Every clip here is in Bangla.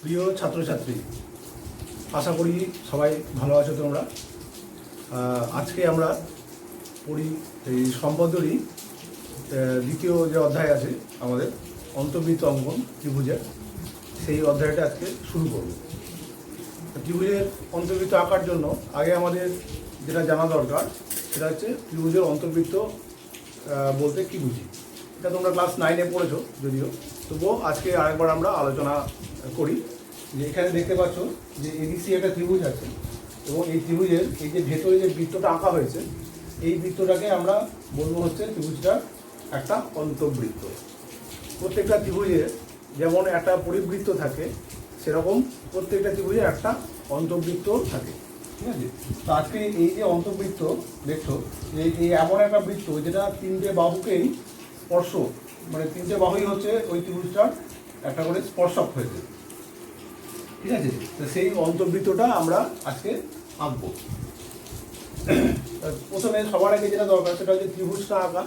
প্রিয় ছাত্রছাত্রী, আশা করি সবাই ভালো আছো তোমরা। আজকে আমরা পড়ি এই সম্পদরই দ্বিতীয় যে অধ্যায় আছে আমাদের অন্তর্বৃত্ত অঙ্কন ত্রিভুজের, সেই অধ্যায়টা আজকে শুরু করব। ত্রিভুজের অন্তর্বৃত্ত আঁকার জন্য আগে আমাদের যেটা জানা দরকার সেটা হচ্ছে ত্রিভুজের অন্তর্বৃত্ত বলতে কী বুঝি। এটা তোমরা ক্লাস 9-এ পড়েছো যদিও, তবুও আজকে আরেকবার আমরা আলোচনা করি। যে এখানে দেখতে পাচ্ছ যে এবিসি একটা ত্রিভুজ আছে, এবং এই ত্রিভুজের এই যে ভেতরে যে বৃত্তটা আঁকা হয়েছে, এই বৃত্তটাকে আমরা বলবো হচ্ছে ত্রিভুজটার একটা অন্তর্বৃত্ত। প্রত্যেকটা ত্রিভুজে যেমন একটা পরিবৃত্ত থাকে, সেরকম প্রত্যেকটা ত্রিভুজে একটা অন্তর্বৃত্ত থাকে, ঠিক আছে। তো আজকে এই যে অন্তর্বৃত্ত দেখছো, যে এই এমন একটা বৃত্ত যেটা তিনটে বাহুকেই স্পর্শ, মানে তিনটে বাহুই হচ্ছে ওই ত্রিভুজটার একটা করে স্পর্শক হয়েছে, ঠিক আছে। তো সেই অন্তর্বৃত্তটা আমরা আজকে আঁকবো। প্রথমে সবার আগে যেটা দরকার সেটা হচ্ছে ত্রিভুজটা আঁকা।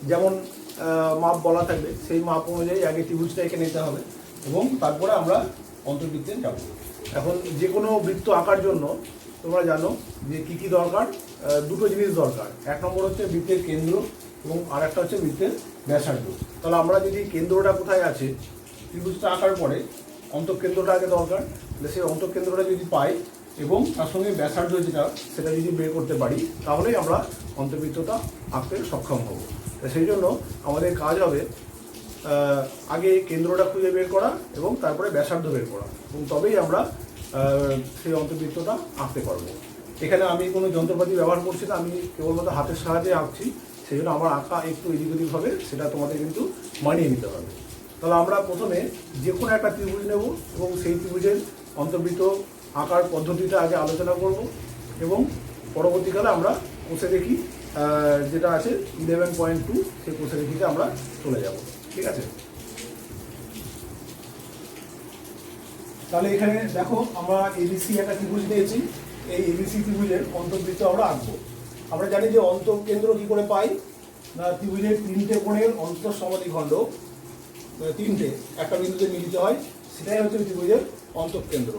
যেমন মাপ বলা থাকবে, সেই মাপ অনুযায়ী আগে ত্রিভুজটা এঁকে নিতে হবে, এবং তারপরে আমরা অন্তর্বৃত্তে যাব। এখন যে কোনো বৃত্ত আঁকার জন্য তোমরা জানো যে কী কী দরকার। দুটো জিনিস দরকার। এক নম্বর হচ্ছে বৃত্তের কেন্দ্র, এবং আর একটা হচ্ছে বৃত্তের ব্যাসার্ধ। তাহলে আমরা যদি কেন্দ্রটা কোথায় আছে, ত্রিভুজটা আঁকার পরে অন্তঃকেন্দ্রটা আগে দরকার। তাহলে সেই অন্তঃকেন্দ্রটা যদি পাই এবং তার সঙ্গে ব্যাসার্ধ যেটা, সেটা যদি বের করতে পারি, তাহলেই আমরা অন্তর্বৃত্তটা আঁকতে সক্ষম হব। সেই জন্য আমাদের কাজ হবে আগে কেন্দ্রটা খুঁজে বের করা এবং তারপরে ব্যাসার্ধ বের করা, এবং তবেই আমরা সেই অন্তর্বৃত্তটা আঁকতে পারবো। এখানে আমি কোনো যন্ত্রপাতি ব্যবহার করছি না, আমি কেবলমাত্র হাতের সাহায্যে আঁকছি। সেই জন্য আমার আঁকা একটু এদিক ওদিক হবে, সেটা তোমাদের কিন্তু মানিয়ে নিতে হবে। তাহলে আমরা প্রথমে যে কোনো একটা ত্রিভুজ নেব এবং সেই ত্রিভুজের অন্তর্বৃত্ত আঁকার পদ্ধতিটা আগে আলোচনা করব, এবং পরবর্তীকালে আমরা কোষে দেখি যেটা আছে 11.2, সেই কোষে দেখিতে আমরা চলে যাব, ঠিক আছে। তাহলে এখানে দেখো, আমরা এবিসি একটা ত্রিভুজ নিয়েছি। এই এবিসি ত্রিভুজের অন্তর্বৃত্ত আমরা আঁকবো। আমরা জানি যে অন্তঃকেন্দ্র কী করে পাই না, ত্রিভুজের তিনটে কোণের অন্তঃসমাধিখণ্ড তিনটে একটা বিন্দুতে মিলিত হয়, সেটাই হচ্ছে ত্রিভুজের অন্তঃকেন্দ্র।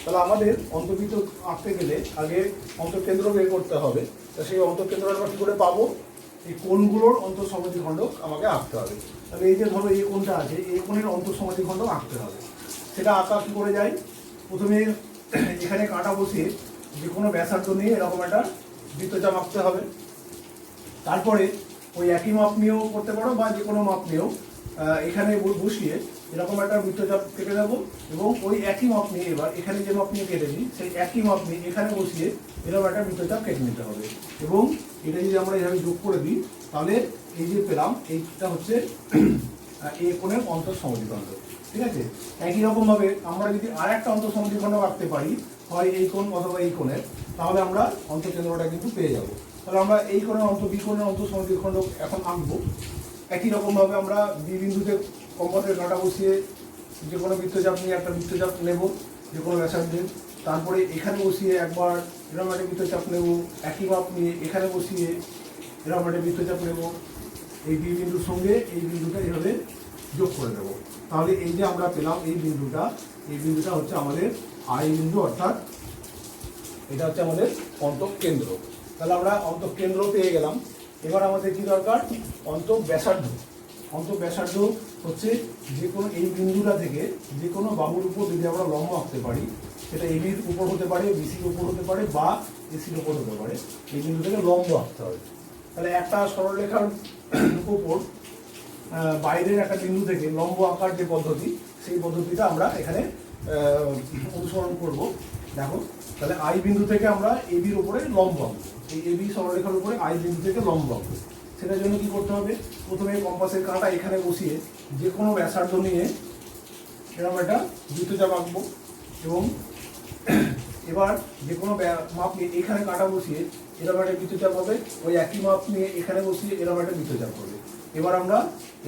তাহলে আমাদের অন্তর্বৃত্ত আঁকতে গেলে আগে অন্তঃকেন্দ্র বের করতে হবে। তা সেই অন্তঃকেন্দ্র আমরা কী করে পাবো? এই কোণগুলোর অন্তঃসমাধিখণ্ড আমাকে আঁকতে হবে। তাহলে এই যে ধরো এই কোণটা আছে, এই কোণের অন্তঃসমাধিখণ্ড আঁকতে হবে। সেটা আঁকা কী করে যায়? প্রথমে এখানে কাঁটা বসিয়ে যে কোনো ব্যাসার্ধ নিয়ে এরকম একটা বৃত্তচাপ আঁকতে হবে। তারপরে ওই একই মাপ নিয়েও করতে পারো, বা যে কোনো মাপ নিয়েও এখানে বসিয়ে এরকম একটা বৃত্তচাপ কেটে দেবো, এবং ওই একই মাপ নিয়ে এবার এখানে যে মাপ নিয়ে কেটেছি সেই একই মাপ নিয়ে এখানে বসিয়ে এরকম একটা বৃত্তচাপ কেটে নিতে হবে। এবং এটা যদি আমরা এইভাবে যোগ করে দিই, তাহলে এই যে পেলাম, এইটা হচ্ছে এই কোণের অন্তঃসমাধিখণ্ড, ঠিক আছে। একই রকমভাবে আমরা যদি আর একটা অন্তঃসমাধিখণ্ড আঁকতে পারি, হয় এই কোণ অথবা এই কোণের, তাহলে আমরা অন্তঃকেন্দ্রটা কিন্তু পেয়ে যাব। তাহলে আমরা এই কোণের বিকোণের অন্তঃসমাধিখণ্ড এখন আঁকবো। একই রকমভাবে আমরা বি বিন্দুতে কম্পাসের কাঁটা বসিয়ে যে কোনো বৃত্তচাপ নিয়ে একটা বৃত্তচাপ নেব যে কোনো ব্যাসার্ধে। তারপরে এখানে বসিয়ে একবার এরকম একটা বৃত্তচাপ নেব, একই মাপ নিয়ে এখানে বসিয়ে এরকম একটা বৃত্তচাপ নেব। এই বি বিন্দুর সঙ্গে এই বিন্দুটা এভাবে যোগ করে দেবো। তাহলে এই যে আমরা পেলাম এই বিন্দুটা হচ্ছে আমাদের আই বিন্দু, অর্থাৎ এটা হচ্ছে আমাদের অন্তঃকেন্দ্র। তাহলে আমরা অন্তঃকেন্দ্র পেয়ে গেলাম। এবার আমাদের কি দরকার? অন্তঃব্যাসার্ধ। অন্তঃব্যাসার্ধ হচ্ছে যে কোনো এই বিন্দুটা থেকে যে কোনো বাহুর উপর যদি আমরা লম্ব আঁকতে পারি, সেটা এবির উপর হতে পারে, বিসির উপর হতে পারে, বা এসির উপর হতে পারে, এই বিন্দু থেকে লম্ব আঁকতে হবে। তাহলে একটা সরলরেখার উপর বাইরের একটা বিন্দু থেকে লম্ব আঁকার যে পদ্ধতি, সেই পদ্ধতিটা আমরা এখানে অনুসরণ করব। দেখো, তাহলে আই বিন্দু থেকে আমরা এবির উপরে লম্ব আঁকবো। এই এবি সরলরেখার উপরে আই বিন্দু থেকে লম্ব আঁকবো। সেটার জন্য কি করতে হবে? প্রথমে কম্পাসের কাঁটা এখানে বসিয়ে যে কোনো ব্যাসার্ধ নিয়ে এরকম একটা বৃত্তচাপ আঁকবো, এবং এবার যে কোনো মাপ নিয়ে এখানে কাঁটা বসিয়ে এরকম একটা বৃত্তচাপ হবে। ওই একই মাপ নিয়ে এখানে বসিয়ে এরকম একটা বৃত্তচাপ হবে। এবার আমরা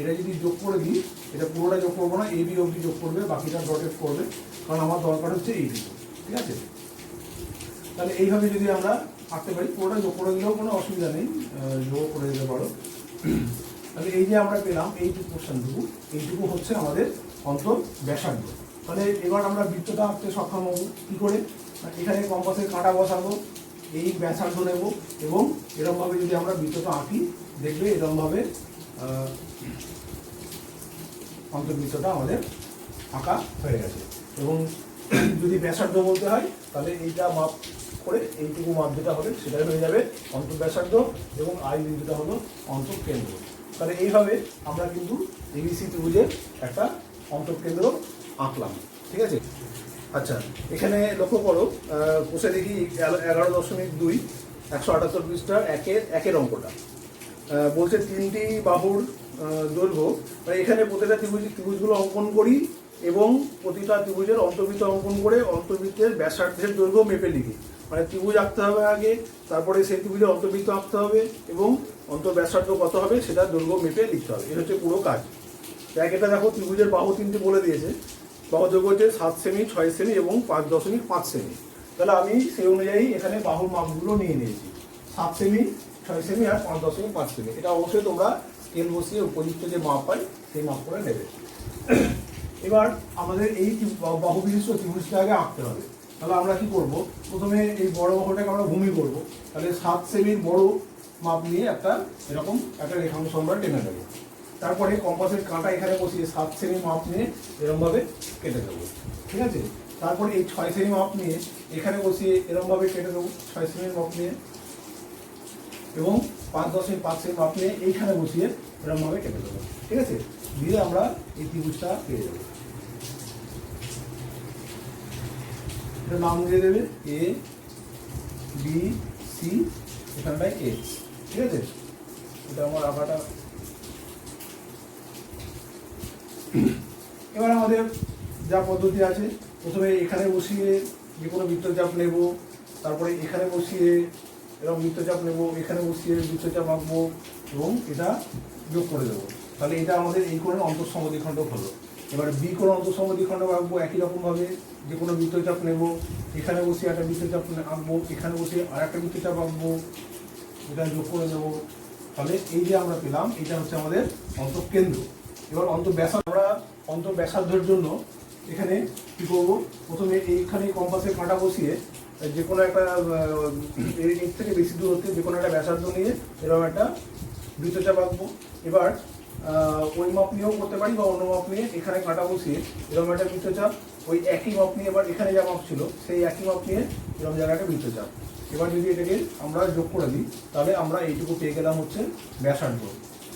এটা যদি যোগ করে দিই, এটা পুরোটা যোগ করবো না, এবি অবধি যোগ করবে, বাকিটা ডটেড করবে, কারণ আমার দরকার হচ্ছে এইটুকু, ঠিক আছে। তাহলে এইভাবে যদি আমরা আঁকতে পারি, পুরোটা যোগ করে দিলেও কোনো অসুবিধা নেই, যোগ করে দিতে পারো। তাহলে এই যে আমরা পেলাম এইটুকু পোর্শনটুকু, এইটুকু হচ্ছে আমাদের অন্তঃব্যাসার্ধ। তাহলে এবার আমরা বৃত্তটা আঁকতে সক্ষম হব কী করে? এখানে কম্পাসের কাঁটা বসাবো, এই ব্যাসার্ধ নেব এবং এরকমভাবে যদি আমরা বৃত্তটা আঁকি দেখবে এরকমভাবে অন্তর্বৃত্তটা আমাদের আঁকা হয়ে গেছে। এবং যদি ব্যাসার্ধ বলতে হয় তাহলে এইটা মাপ করে এইটুকু মাপ যেটা হবে সেটাই হয়ে যাবে অন্তর্ব্যাসার্ধ এবং আই বিন্দুটা হলো অন্তঃকেন্দ্র। তাহলে এইভাবে আমরা কিন্তু এবিসি ত্রিভুজের একটা অন্তঃকেন্দ্র আঁকলাম। ঠিক আছে? আচ্ছা, এখানে লক্ষ্য করো, কোষে দেখি 11.2 178 পৃষ্ঠার একের অঙ্কটা বলছে 3টি বাহুর দৈর্ঘ্য, মানে এখানে প্রতিটা ত্রিভুজগুলো অঙ্কন করি এবং প্রতিটা ত্রিভুজের অন্তর্বৃত্ত অঙ্কন করে অন্তর্বৃত্তের ব্যাসার্ধের দৈর্ঘ্য মেপে লিখি। মানে ত্রিভুজ আঁকতে হবে আগে, তারপরে সেই ত্রিভুজের অন্তর্বৃত্ত আঁকতে হবে এবং ব্যাসার্ধ কত হবে সেটা দৈর্ঘ্য মেপে লিখতে হবে। এটা হচ্ছে পুরো কাজ। এটা দেখো, ত্রিভুজের বাহু 3টে বলে দিয়েছে। বাহু দৈর্ঘ্য হচ্ছে 7 সেমি, 6 সেমি এবং 5.5 সেমি। তাহলে আমি সেই অনুযায়ী এখানে বাহুর মাপগুলো নিয়ে নিয়েছি, 7 সেমি, 6 সেমি আর 5.5 সেমি। এটা অবশ্যই তোমরা স্কেল বসিয়ে উপযুক্ত যে মাপ পাই সেই মাপ করে নেবে। এবার আমাদের এই বাহু বিশিষ্ট ত্রিভুজটা আগে আঁকতে হবে। তাহলে আমরা কি করব? প্রথমে এই বড় বাহুটাকে আমরা ভূমি করব। তাহলে 7 সেমির বড় মাপ নিয়ে এরকম একটা রেখাংশ আমরা টেনে দেবো। তারপরে কম্পাসের কাঁটা এখানে বসিয়ে 7 সেমি মাপ নিয়ে এরকমভাবে কেটে দেবো। ঠিক আছে? তারপরে এই 6 সেমি মাপ নিয়ে এখানে বসিয়ে এরকমভাবে কেটে দেবো 6 সেমির মাপ নিয়ে, এবং 5.5 সেমি মাপ নিয়ে এইখানে বসিয়ে এরকমভাবে কেটে দেবো। ঠিক আছে? দিয়ে আমরা এই ত্রিভুজটা পেয়ে যাবো। এটা নাম দিয়ে দেবে এ বি সি, এখানটায় এক্স। ঠিক আছে? এটা আমার আঁকাটা। এবার আমাদের যা পদ্ধতি আছে, প্রথমে এখানে বসিয়ে যে কোনো বৃত্তচাপ নেব, তারপরে এখানে বসিয়ে এরকম বৃত্তচাপ নেব, এখানে বসিয়ে বৃত্তচাপ আঁকবো এবং এটা যোগ করে দেবো। তাহলে এটা আমাদের এই কোণের অন্তঃসমদ্বিখণ্ড হলো। এবার বি কোণ অন্তঃসমদ্বিখণ্ড আঁকবো একই রকমভাবে, যে কোনো বৃত্তচাপ নেব, এখানে বসিয়ে একটা বৃত্তচাপ আঁকবো, এখানে বসিয়ে আর একটা বৃত্তচাপ আঁকবো, এটা যোগ করে দেবো। তাহলে এই যে আমরা পেলাম, এটা হচ্ছে আমাদের অন্তঃকেন্দ্র। এবার আমরা অন্তঃব্যাসার্ধের জন্য এখানে কী করবো? প্রথমে এইখানে কম্পাসের কাঁটা বসিয়ে যে কোনো একটা এর থেকে বেশি দূর হতে যে কোনো একটা ব্যাসার্ধ নিয়ে এরকম একটা বৃত্তচাপ আঁকবো। এবার ওই মাপ নিয়েও করতে পারি বা অন্য মাপ নিয়ে এখানে কাঁটা বসিয়ে এরকম একটা বৃত্তচাপ, ওই একই মাপ নিয়ে এবার এখানে যা মাপ ছিল সেই একই মাপ নিয়ে এরকম জায়গায় একটা বৃত্তচাপ। এবার যদি এটাকে আমরা যোগ করে দিই তাহলে আমরা এইটুকু পেয়ে গেলাম হচ্ছে ব্যাসার্ধ।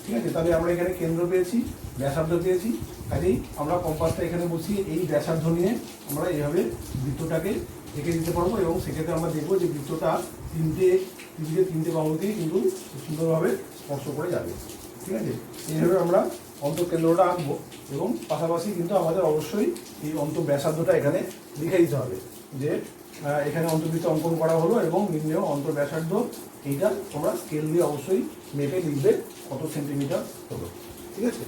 ঠিক আছে? তাহলে আমরা এখানে কেন্দ্র পেয়েছি, ব্যাসার্ধ পেয়েছি। কাজেই আমরা কম্পাসটা এখানে বসিয়ে এই ব্যাসার্ধ নিয়ে আমরা এইভাবে বৃত্তটাকে এঁকে দিতে পারবো এবং সেক্ষেত্রে আমরা দেখবো যে বৃত্তটা তিনটে বাহুতেই কিন্তু সুন্দরভাবে স্পর্শ করে যাবে। ঠিক আছে? এইভাবে আমরা অন্তঃকেন্দ্রটা আঁকবো এবং পাশাপাশি কিন্তু আমাদের অবশ্যই এই অন্তঃব্যাসার্ধটা এখানে লিখে দিতে হবে যে এখানে অন্তর্বৃত্ত অঙ্কন করা হলো এবং নিম্নেও অন্তঃব্যাসার্ধ। এইটা তোমরা স্কেল দিয়ে অবশ্যই মেপে লিখবে কত সেন্টিমিটার হলো। ঠিক আছে?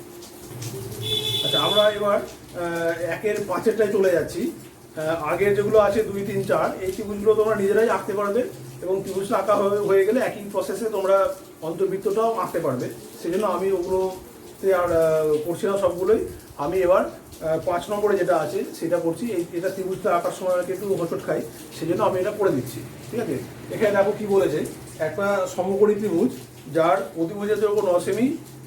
আচ্ছা, আমরা এবার 1-5টায় চলে যাচ্ছি। আগে যেগুলো আছে 2, 3, 4 এই ত্রিভুজগুলো তোমরা নিজেরাই আঁকতে পারবে এবং ত্রিভুজটা আঁকা হয়ে গেলে একই প্রসেসে তোমরা অন্তর্বৃত্তটাও আঁকতে পারবে। সেই জন্য আমি ওগুলোতে আর করছি না সবগুলোই। আমি এবার 5 নম্বরে যেটা আছে সেটা করছি। এটা ত্রিভুজটা আঁকার সময় আমাকে একটু হোঁচট খাই, সেই জন্য আমি এটা করে দিচ্ছি। ঠিক আছে? এখানে দেখো কি বলেছে, একটা সমকোণী ত্রিভুজ যার অতিভুজের দৈর্ঘ্য 9 সেমি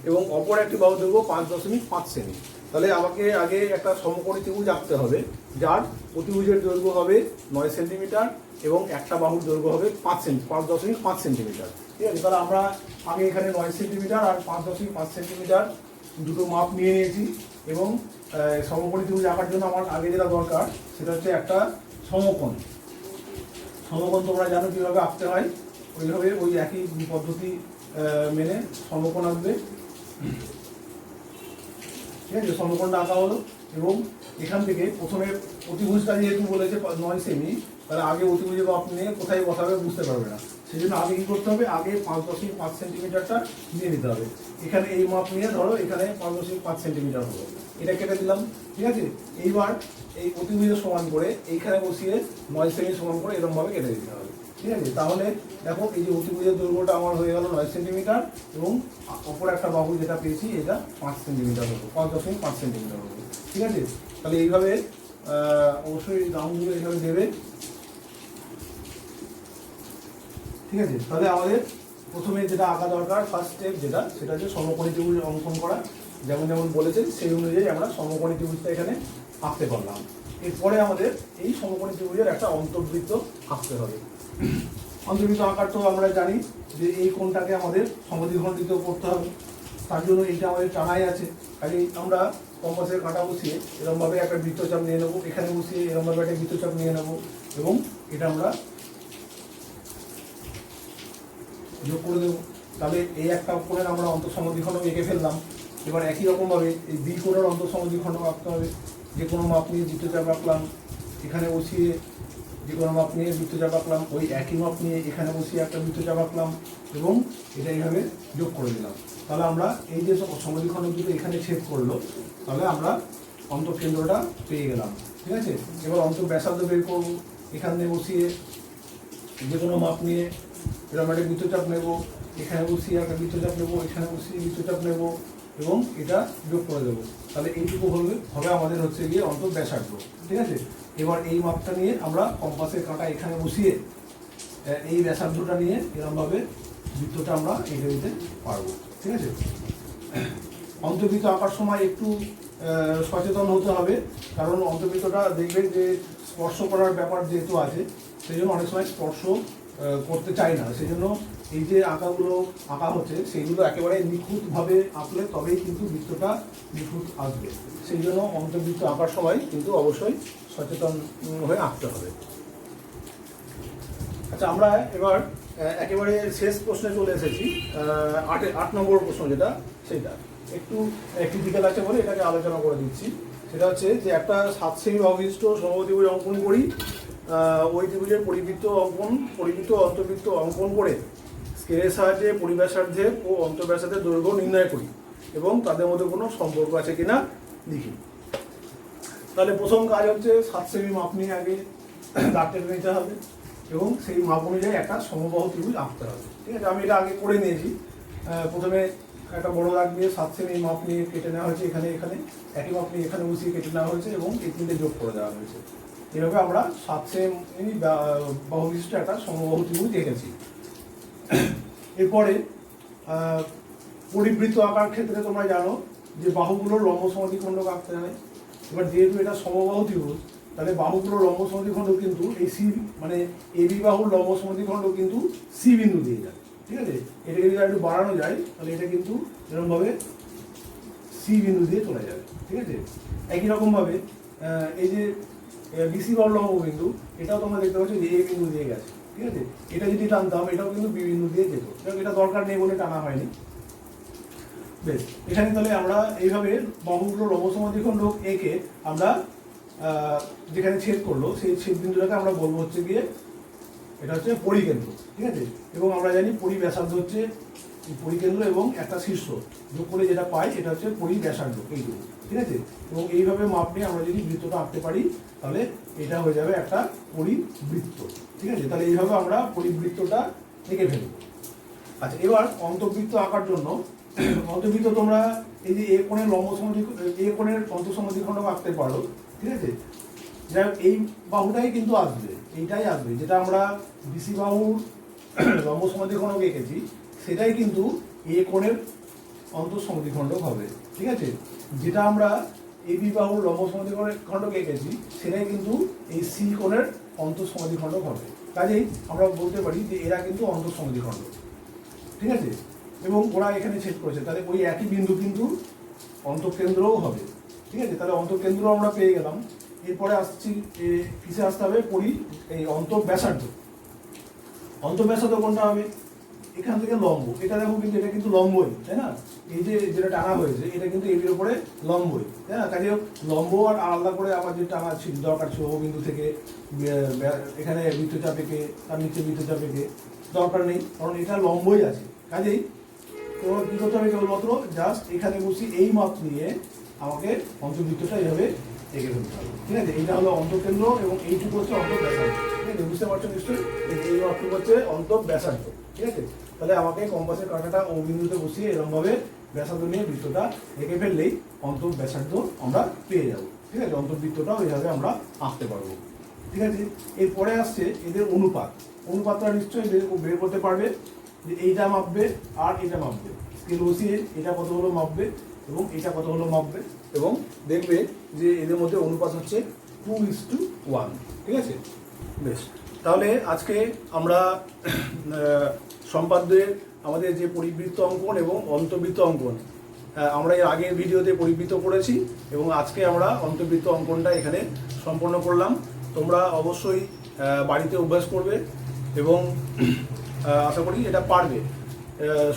এবং অপর একটি বাহু দৈর্ঘ্য 5.5 সেমি। তাহলে আমাকে আগে একটা সমকোণী ত্রিভুজ আঁকতে হবে যার অতিভুজের দৈর্ঘ্য হবে 9 সেন্টিমিটার এবং একটা বাহুর দৈর্ঘ্য হবে 5.5 সেন্টিমিটার। ঠিক আছে? তাহলে আমরা আগে এখানে 9 সেন্টিমিটার আর 5.5 সেন্টিমিটার দুটো মাপ নিয়ে নিয়েছি এবং সমকোণী ত্রিভুজ আঁকার জন্য আমার আগে যেটা দরকার সেটা হচ্ছে একটা সমকোণ। তোমরা জানো কীভাবে আঁকতে হয়, ওইভাবে ওই একই পদ্ধতি মেনে সমকোণ আঁকবে। ঠিক আছে? সমকোণটা আঁকা হলো এবং এখান থেকে প্রথমে অতিভুজটা যেহেতু বলেছে 9 সেমি, তাহলে আগে অতিভুজের মাপ নিয়ে কোথায় বসাবে বুঝতে পারবে না। সেই জন্য আগে কী করতে হবে, আগে 5.5 সেন্টিমিটারটা নিয়ে নিতে হবে। এখানে এই মাপ নিয়ে ধরো এখানে 5.5 সেন্টিমিটার হলো, এটা কেটে দিলাম। ঠিক আছে? এইবার এই অতিভুজের সমান করে এইখানে বসিয়ে 9 সেমি সমান করে এরকমভাবে কেটে দিতে হবে। ঠিক আছে? তাহলে দেখো এই যে অতিভুজের দৈর্ঘ্যটা আমার হয়ে গেল 9 সেন্টিমিটার এবং অপর একটা বাহু যেটা পেয়েছি এটা 5 সেন্টিমিটার হলো, 5.5 সেন্টিমিটার হলো। ঠিক আছে? তাহলে এইভাবে অবশ্যই রাউন্ডগুলো এভাবে দেবে। ঠিক আছে, তাহলে আমাদের প্রথমে যেটা আঁকা দরকার, ফার্স্ট স্টেপ যেটা, সেটা হচ্ছে সমকোণী ত্রিভুজ অঙ্কন করা। যেমন যেমন বলেছেন সেই অনুযায়ী আমরা সমকোণী ত্রিভুজটা এখানে আঁকতে পারলাম। এরপরে আমাদের এই সমকোণী ত্রিভুজের একটা অন্তর্বৃত্ত আঁকতে হবে। অন্তর্বৃত্ত আঁকার তো আমরা জানি যে এই কোণটাকে আমাদের সমদ্বিখণ্ডিত করতে হবে, তার জন্য এইটা আমাদের টানাই আছে। কাজে আমরা কম্পাসের কাঁটা বসিয়ে এরকমভাবে একটা বৃত্তচাপ নিয়ে নেবো, এখানে বসিয়ে এরকমভাবে একটা বৃত্তচাপ নিয়ে নেবো এবং এটা আমরা যোগ করে দেবো। তাহলে এই একটা কোণের আমরা অন্তঃসমদ্বিখণ্ডক এঁকে ফেললাম। এবার একই রকমভাবে এই দ্বি কোণের অন্তঃসমদ্বিখণ্ডক আঁকতে হবে। যে কোনো মাপ নিয়ে বৃত্তচাপ আঁকলাম, এখানে বসিয়ে যে কোনো মাপ নিয়ে বৃত্তচাপ আঁকলাম, ওই একই মাপ নিয়ে এখানে বসিয়ে একটা বৃত্তচাপ আঁকলাম এবং এটা এইভাবে যোগ করে দিলাম। তাহলে আমরা এই যে সমদ্বিখণ্ডক দুটো এখানে ছেদ করলো, তাহলে আমরা অন্তঃকেন্দ্রটা পেয়ে গেলাম। ঠিক আছে, এবার ব্যাসার্ধ বের করবো। এখানে বসিয়ে যে কোনো মাপ নিয়ে এরকম একটা বৃত্তচাপ নেব, এখানে বসিয়ে একটা বৃত্তচাপ নেব, এখানে বসিয়ে বৃত্তচাপ নেব এবং এটা যোগ করে দেবো। তাহলে এইটুকু হবে আমাদের হচ্ছে গিয়ে ব্যাসার্ধ। ঠিক আছে, এবার এই মাপটা নিয়ে আমরা কম্পাসের কাঁটা এখানে বসিয়ে এই ব্যাসার্ধটা নিয়ে এরকমভাবে বৃত্তটা আমরা এঁকে দিতে পারবো। ঠিক আছে, অন্তর্বৃত্ত আঁকার সময় একটু সচেতন হতে হবে, কারণ অন্তর্বৃত্তটা দেখবেন যে স্পর্শ করার ব্যাপার যেহেতু আছে, সেই জন্য অনেক সময় স্পর্শ করতে চাই না। সেই জন্য এই যে আঁকাগুলো আঁকা হচ্ছে সেইগুলো একেবারে নিখুঁতভাবে আঁকলে তবেই কিন্তু বৃত্তটা নিখুঁত আসবে। সেই জন্য অন্তর্বৃত্ত আঁকার সময় কিন্তু অবশ্যই সচেতন হয়ে আঁকতে হবে। আচ্ছা, আমরা এবার একেবারে শেষ প্রশ্নে চলে এসেছি। 8 নম্বর প্রশ্ন যেটা, সেটা একটু ক্রিটিক্যাল আছে বলে এটাকে আলোচনা করে দিচ্ছি। সেটা হচ্ছে যে একটা 7 সেমি অবিশিষ্ট সমদ্বিভুজ অঙ্কন করি। ওই ত্রিভুজের পরিবৃত্ত অন্তর্বৃত্ত অঙ্কন করে স্কেলের সাহায্যে পরিব্যাসার্ধের ও অন্তর্ব্যাসার্ধের দৈর্ঘ্য নির্ণয় করি এবং তাদের মধ্যে কোনো সম্পর্ক আছে কিনা লিখি। তাহলে প্রথম কাজ হচ্ছে 7 সেমি মাপ নিয়ে আগে দাগ টেনে নিতে হবে এবং সেই মাপ অনুযায়ী একটা সমবাহু ত্রিভুজ আঁকতে হবে। ঠিক আছে, আমি এটা আগে করে নিয়েছি। প্রথমে একটা বড় দাগ দিয়ে 7 সেমি মাপ নিয়ে কেটে নেওয়া হয়েছে, এখানে একই মাপ নিয়ে এখানে বসিয়ে কেটে নেওয়া হয়েছে এবং এই তিনটে যোগ করে দেওয়া হয়েছে। এভাবে আমরা 7 সেমি বাহু বিশিষ্ট একটা সমবাহু ত্রিভুজ এঁকেছি। এরপরে পরিবৃত্ত আঁকার ক্ষেত্রে তোমরা জানো যে বাহুগুলোর লম্ব সমদ্বিখণ্ডক আঁকতে হয়। এবার যেহেতু এটা সমবাহু ত্রিভুজ, তাহলে বাহুগুলোর লম্ব সমদ্বিখণ্ডক কিন্তু এই সি, মানে এবি বাহুর লম্ব সমদ্বিখণ্ডক কিন্তু সি বিন্দু দিয়ে যায়। ঠিক আছে, এটাকে যদি একটু বাড়ানো যায় তাহলে এটা কিন্তু এরকমভাবে সি বিন্দু দিয়ে চলে যাবে। ঠিক আছে, একই রকমভাবে এই যে বিসি বাহুর লম্ব বিন্দু, এটাও তোমরা দেখতে পাচ্ছ যে এ বিন্দু দিয়ে গেছে। ঠিক আছে, এটা যদি টানতাম এটাও কিন্তু বি বিন্দু দিয়ে যেত, এটা দরকার নেই বলে টানা হয়নি। বেশ, এখানে তাহলে আমরা এইভাবে বাহুগুলো লম্ব সমদ্বিখণ্ডক এঁকে আমরা যেখানে ছেদ করলো সেই ছেদ বিন্দুটাকে আমরা বলবো হচ্ছে গিয়ে এটা হচ্ছে পরিকেন্দ্র। ঠিক আছে, এবং আমরা জানি পরিব্যাসার্ধ হচ্ছে পরিকেন্দ্র এবং একটা শীর্ষ যোগ করে যেটা পাই এটা হচ্ছে পরিব্যাসার্ধ, এইটুকু। ঠিক আছে, এবং এইভাবে মাপ নিয়ে আমরা যদি বৃত্তটা আঁকতে পারি তাহলে এটা হয়ে যাবে একটা পরিবৃত্ত। ঠিক আছে, তাহলে এইভাবে আমরা পরিবৃত্তটা এঁকে ফেলব। আচ্ছা, এবার অন্তর্বৃত্ত আঁকার জন্য অন্তর্বৃত্ত তোমরা এই যে এ কোণের অন্তঃসমদ্বিখণ্ডক আঁকতে পারো। ঠিক আছে, যাই হোক এই বাহুটাই কিন্তু আসবে, এইটাই আসবে যেটা আমরা বিসি বাহুর লম্ব সমদ্বিখণ্ডক এঁকেছি, সেটাই কিন্তু এ কোণের অন্তঃসমদ্বিখণ্ডক হবে। ঠিক আছে, যেটা আমরা এবি বাহুর লম্ব সমদ্বিখণ্ডক এঁকেছি সেটাই কিন্তু এই সি কোণের অন্তঃসমদ্বিখণ্ডক হবে। কাজেই আমরা বলতে পারি যে এরা কিন্তু অন্তঃসমদ্বিখণ্ডক। ঠিক আছে, এবং ওরা এখানে ছেদ করেছে, তাহলে ওই একই বিন্দু কিন্তু অন্তঃকেন্দ্রও হবে। ঠিক আছে, তাহলে অন্তঃকেন্দ্র আমরা পেয়ে গেলাম। এরপরে আসছি কিসে আসতে হবে, এই অন্তঃব্যাসার্ধ। অন্তঃব্যাসার্ধ কোনটা হবে, এখান থেকে লম্ব, এটা দেখো কিন্তু এটা কিন্তু লম্বই, তাই না? এই যে যেটা টানা হয়েছে এটা কিন্তু এবির উপরে লম্বই, তাই না? কাজে লম্ব আর আলাদা করে আমার যে টানা ছিল দরকার ছিল ও বিন্দু থেকে এখানে বৃত্তচাপ এঁকে তার নিচে বৃত্তচাপ এঁকে দরকার নেই, কারণ এটা লম্বই আছে। কাজেই তোমার কী করতে হবে, কেবলমাত্র জাস্ট এখানে বসি এই মাপ নিয়ে আমাকে অন্তর্বৃত্তটা এইভাবে এঁকে ফেলতে হবে। ঠিক আছে, এইটা হলো অন্তঃকেন্দ্র এবং এইটুকু হচ্ছে অন্তঃব্যাসার্ধ। ঠিক আছে, বুঝতে পারছো নিশ্চয়ই, এই মাপটুকু হচ্ছে অন্তঃব্যাসার্ধ। ঠিক আছে, তাহলে আমাকে কম্পাসের কাঁটাটা ও বিন্দুতে বসিয়ে এরকমভাবে ব্যাসার্ধ নিয়ে বৃত্তটা এঁকে ফেললেই অন্তঃব্যাসার্ধ আমরা পেয়ে যাব। ঠিক আছে, অন্তর্বৃত্তটাও এইভাবে আমরা আঁকতে পারবো। ঠিক আছে, এরপরে আসছে এদের অনুপাত। অনুপাতটা নিশ্চয়ই বের করতে পারবে যে এইটা মাপবে আর এটা মাপবে, স্কেল বসিয়ে এটা কত হলো মাপবে এবং এটা কত হলো মাপবে, এবং দেখবে যে এদের মধ্যে অনুপাত হচ্ছে 2:1। ঠিক আছে, বেশ। তাহলে আজকে আমরা সম্পাদ্যের আমাদের যে পরিবৃত্ত অঙ্কন এবং অন্তর্বৃত্ত অঙ্কন, আমরা এর আগের ভিডিওতে পরিবৃত্ত করেছি এবং আজকে আমরা অন্তর্বৃত্ত অঙ্কনটা এখানে সম্পন্ন করলাম। তোমরা অবশ্যই বাড়িতে অভ্যাস করবে এবং আশা করি এটা পারবে।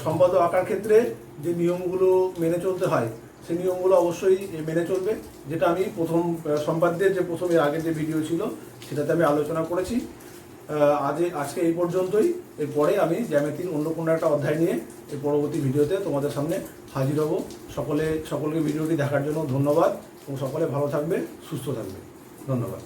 সম্পাদ্য আঁকার ক্ষেত্রে যে নিয়মগুলো মেনে চলতে হয় সেই নিয়মগুলো অবশ্যই মেনে চলবে, যেটা আমি প্রথম সম্পাদ্যের যে প্রথম এর আগের যে ভিডিও ছিল সেটাতে আমি আলোচনা করেছি। আজকে এই পর্যন্তই। এরপরে আমি জ্যামিতির অন্য কোনো একটা অধ্যায় নিয়ে এই পরবর্তী ভিডিওতে তোমাদের সামনে হাজির হব। সকলকে ভিডিওটি দেখার জন্য ধন্যবাদ এবং সকলে ভালো থাকবে, সুস্থ থাকবে। ধন্যবাদ।